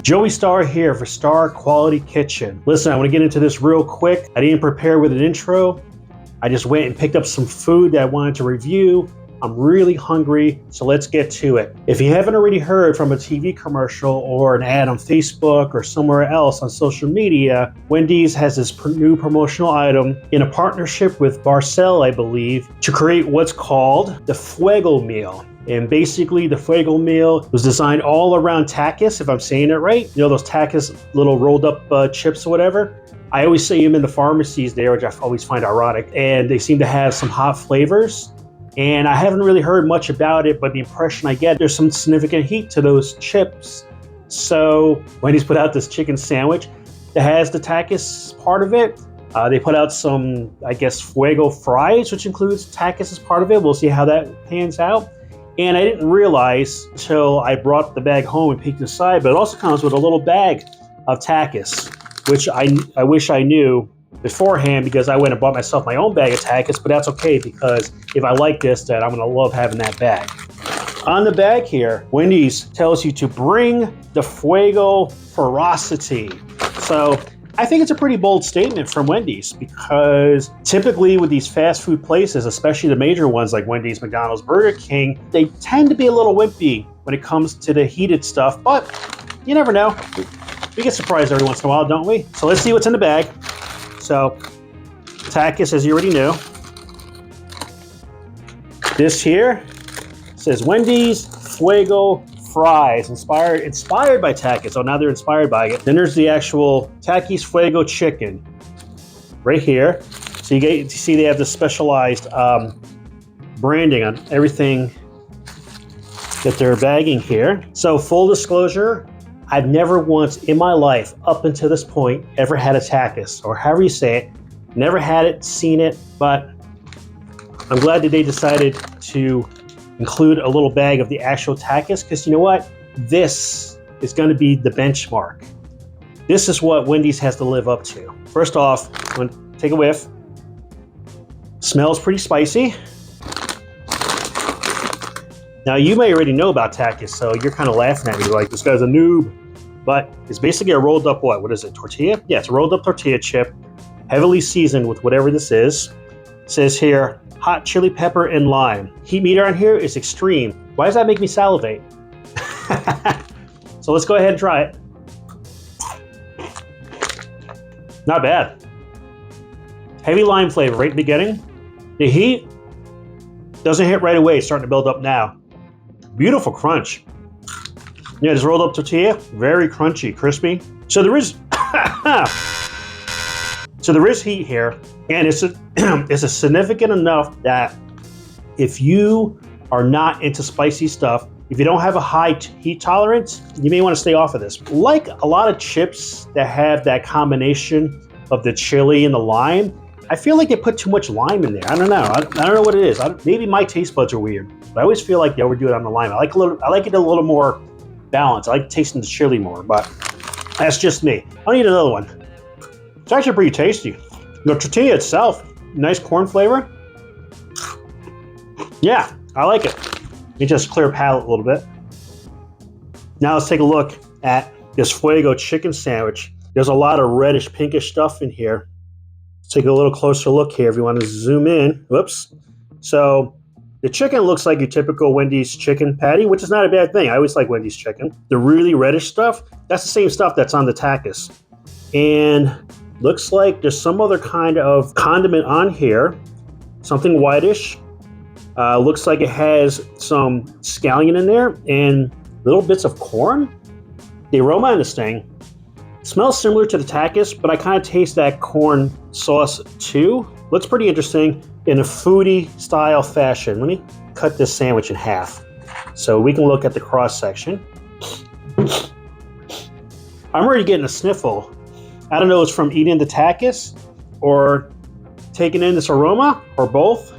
Joey Star here for Star Quality Kitchen. Listen, I want to get into this real quick. I didn't prepare with an intro. I just went and picked up some food that I wanted to review. I'm really hungry, so let's get to it. If you haven't already heard from a TV commercial or an ad on Facebook or somewhere else on social media, Wendy's has this new promotional item in a partnership with Barcel, I believe, to create what's called the Fuego meal. And basically the Fuego meal was designed all around Takis, if I'm saying it right. You know those Takis little rolled up chips or whatever? I always see them in the pharmacies there, which I always find ironic. And they seem to have some hot flavors. And I haven't really heard much about it, but the impression I get, there's some significant heat to those chips. So Wendy's put out this chicken sandwich that has the Takis part of it. They put out some, I guess, Fuego fries, which includes Takis as part of it. We'll see how that pans out. And I didn't realize until I brought the bag home and peeked inside, but it also comes with a little bag of Takis, which I wish I knew beforehand because I went and bought myself my own bag of Takis, but that's okay because if I like this, then I'm gonna love having that bag. On the bag here, Wendy's tells you to bring the Fuego ferocity. So I think it's a pretty bold statement from Wendy's because typically with these fast food places, especially the major ones like Wendy's, McDonald's, Burger King, they tend to be a little wimpy when it comes to the heated stuff, but you never know. We get surprised every once in a while, don't we? So let's see what's in the bag. So Takis, as you already know. This here says Wendy's Fuego fries, inspired by Takis. So now they're inspired by it. Then there's the actual Takis Fuego chicken right here. So you see they have the specialized branding on everything that they're bagging here. So full disclosure, I've never once in my life up until this point ever had a Takis, or however you say it. Never had it, seen it, but I'm glad that they decided to include a little bag of the actual Takis, because you know what? This is going to be the benchmark. This is what Wendy's has to live up to. First off, I'm going to take a whiff. Smells pretty spicy. Now you may already know about Takis, so you're kind of laughing at me like this guy's a noob. But it's basically a rolled up what? What is it? Tortilla? Yeah, it's a rolled up tortilla chip, heavily seasoned with whatever this is. It says here, hot chili pepper and lime. Heat meter on here is extreme. Why does that make me salivate? So let's go ahead and try it. Not bad. Heavy lime flavor right in the beginning. The heat doesn't hit right away. It's starting to build up now. Beautiful crunch. Yeah, this rolled up tortilla, very crunchy, crispy. So there is heat here, and it's a significant enough that if you are not into spicy stuff, if you don't have a high heat tolerance, you may want to stay off of this. Like a lot of chips that have that combination of the chili and the lime, I feel like they put too much lime in there. I don't know. I don't know what it is. Maybe my taste buds are weird, but I always feel like they overdo it on the lime. I like it a little more balanced. I like tasting the chili more, but that's just me. I'll need another one. It's actually pretty tasty. The tortilla itself, nice corn flavor. Yeah, I like it. It just clear palate a little bit. Now let's take a look at this Fuego chicken sandwich. There's a lot of reddish, pinkish stuff in here. Let's take a little closer look here if you want to zoom in. Whoops. So the chicken looks like your typical Wendy's chicken patty, which is not a bad thing. I always like Wendy's chicken. The really reddish stuff, that's the same stuff that's on the Takis. And looks like there's some other kind of condiment on here, something whitish. Looks like it has some scallion in there and little bits of corn. The aroma on this thing smells similar to the Takis, but I kind of taste that corn sauce too. Looks pretty interesting in a foodie style fashion. Let me cut this sandwich in half so we can look at the cross section. I'm already getting a sniffle. I don't know if it's from eating the Takis or taking in this aroma or both,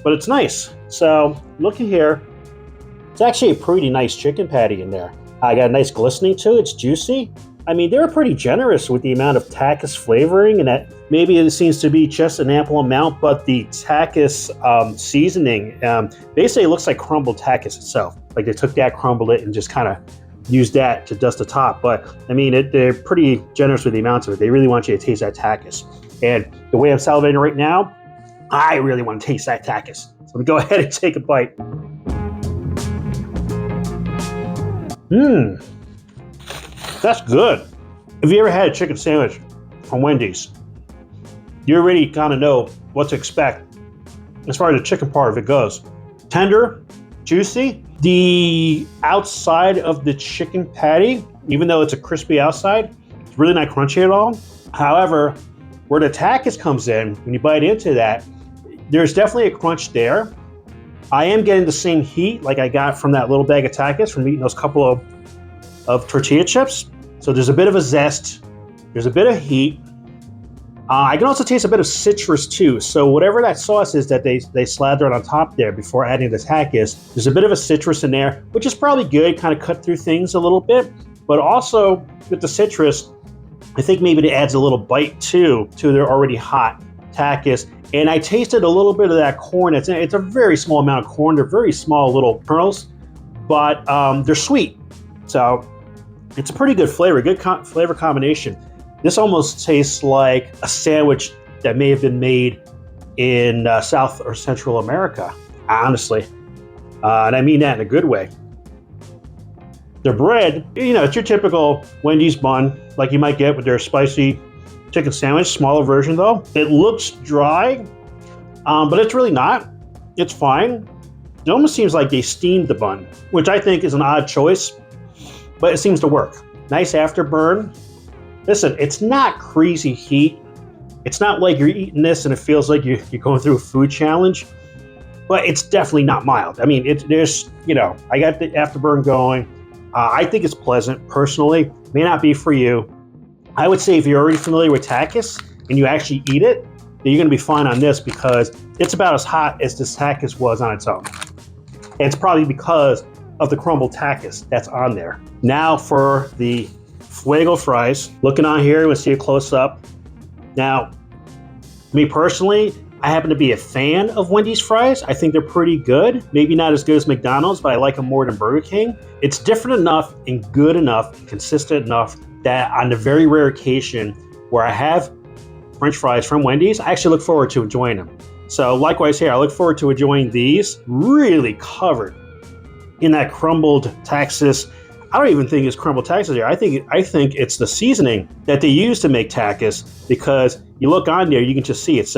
but it's nice. So looking here, it's actually a pretty nice chicken patty in there. I got a nice glistening to it. It's juicy. I mean, they were pretty generous with the amount of Takis flavoring, and that maybe it seems to be just an ample amount, but the Takis seasoning, basically it looks like crumbled Takis itself. Like they took that, crumbled it, and just kind of use that to dust the top. But I mean, they're pretty generous with the amounts of it. They really want you to taste that Takis. And the way I'm salivating right now, I really want to taste that Takis. So I'm gonna go ahead and take a bite. That's good. If you ever had a chicken sandwich from Wendy's, you already kind of know what to expect as far as the chicken part of it goes. Tender, juicy. The outside of the chicken patty, even though it's a crispy outside, it's really not crunchy at all. However, where the Takis comes in, when you bite into that, there's definitely a crunch there. I am getting the same heat like I got from that little bag of Takis from eating those couple of tortilla chips. So there's a bit of a zest, there's a bit of heat. I can also taste a bit of citrus too. So whatever that sauce is that they slathered on top there before adding the Takis, there's a bit of a citrus in there, which is probably good, kind of cut through things a little bit. But also with the citrus, I think maybe it adds a little bite too to their already hot Takis. And I tasted a little bit of that corn. It's a very small amount of corn. They're very small little kernels, but they're sweet. So it's a pretty good flavor, flavor combination. This almost tastes like a sandwich that may have been made in South or Central America, honestly. And I mean that in a good way. The bread, it's your typical Wendy's bun, like you might get with their spicy chicken sandwich, smaller version though. It looks dry, but it's really not. It's fine. It almost seems like they steamed the bun, which I think is an odd choice, but it seems to work. Nice afterburn. Listen, it's not crazy heat. It's not like you're eating this and it feels like you're going through a food challenge, but it's definitely not mild. I mean, there's, I got the afterburn going. I think it's pleasant, personally. May not be for you. I would say if you're already familiar with Takis and you actually eat it, then you're gonna be fine on this because it's about as hot as this Takis was on its own. And it's probably because of the crumbled Takis that's on there. Now for the Fuego fries. Looking on here, we'll see a close up. Now, me personally, I happen to be a fan of Wendy's fries. I think they're pretty good. Maybe not as good as McDonald's, but I like them more than Burger King. It's different enough and good enough, consistent enough that on the very rare occasion where I have French fries from Wendy's, I actually look forward to enjoying them. So likewise here, I look forward to enjoying these, really covered in that crumbled Takis. I don't even think it's crumbled Takis here. I think it's the seasoning that they use to make Takis, because you look on there, you can just see it's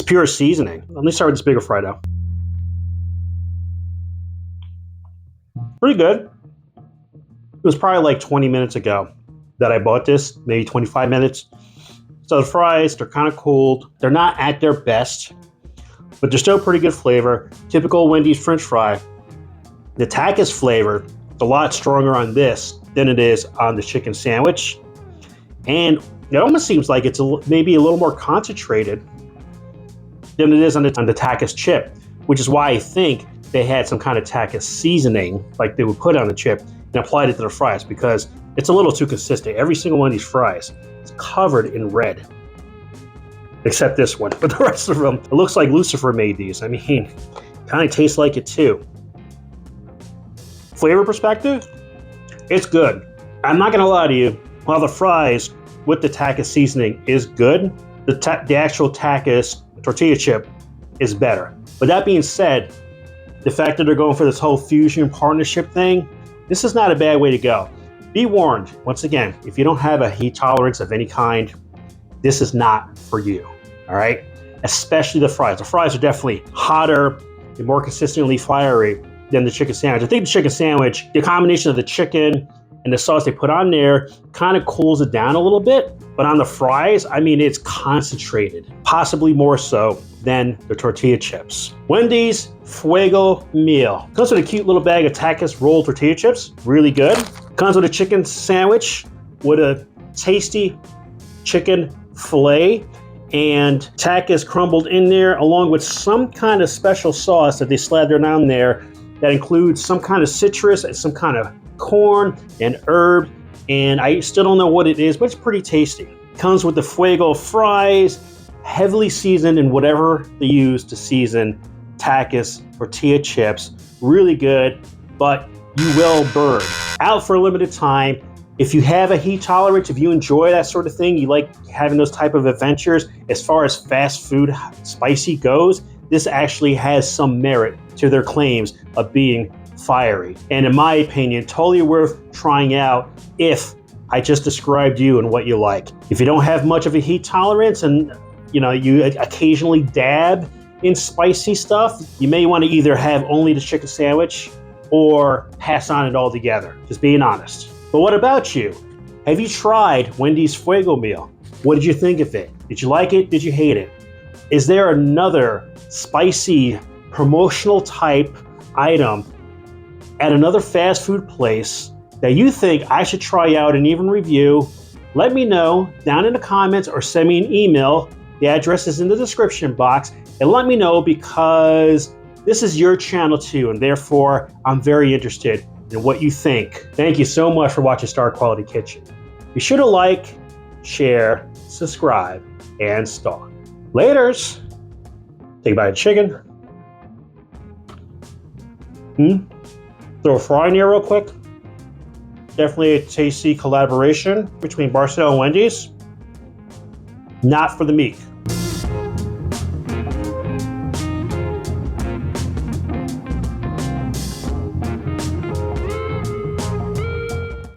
pure seasoning. Let me start with this bigger fry though. Pretty good. It was probably like 20 minutes ago that I bought this, maybe 25 minutes. So the fries, they're kind of cooled. They're not at their best, but they're still pretty good flavor. Typical Wendy's French fry. The Takis flavor is a lot stronger on this than it is on the chicken sandwich. And it almost seems like it's maybe a little more concentrated than it is on the Takis chip, which is why I think they had some kind of Takis seasoning like they would put on the chip and applied it to the fries, because it's a little too consistent. Every single one of these fries is covered in red, except this one. But the rest of them, it looks like Lucifer made these. I mean, kind of tastes like it too. Flavor perspective, it's good. I'm not gonna lie to you, while the fries with the Takis seasoning is good, the actual Takis tortilla chip is better. But that being said, the fact that they're going for this whole fusion partnership thing, this is not a bad way to go. Be warned, once again, if you don't have a heat tolerance of any kind, this is not for you, all right? Especially the fries. The fries are definitely hotter and more consistently fiery than the chicken sandwich. I think the chicken sandwich, the combination of the chicken and the sauce they put on there kind of cools it down a little bit. But on the fries, I mean, it's concentrated, possibly more so than the tortilla chips. Wendy's Fuego meal. Comes with a cute little bag of Takis rolled tortilla chips, really good. Comes with a chicken sandwich with a tasty chicken fillet and Takis crumbled in there, along with some kind of special sauce that they slathered on there that includes some kind of citrus and some kind of corn and herb, and I still don't know what it is, but it's pretty tasty. Comes with the Fuego fries, heavily seasoned in whatever they use to season Takis tortilla chips. Really good, but you will burn. Out for a limited time. If you have a heat tolerance, if you enjoy that sort of thing, you like having those type of adventures, as far as fast food spicy goes, this actually has some merit to their claims of being fiery. And in my opinion, totally worth trying out if I just described you and what you like. If you don't have much of a heat tolerance and you occasionally dab in spicy stuff, you may want to either have only the chicken sandwich or pass on it altogether. Just being honest. But what about you? Have you tried Wendy's Fuego meal? What did you think of it? Did you like it? Did you hate it? Is there another spicy promotional type item at another fast food place that you think I should try out and even review? Let me know down in the comments or send me an email. The address is in the description box. And let me know, because this is your channel too, and therefore I'm very interested in what you think. Thank you so much for watching Star Quality Kitchen. Be sure to like, share, subscribe, and star. Laters. Take a bite of chicken. Throw a fry in here real quick. Definitely a tasty collaboration between Barcel and Wendys. Not for the meek.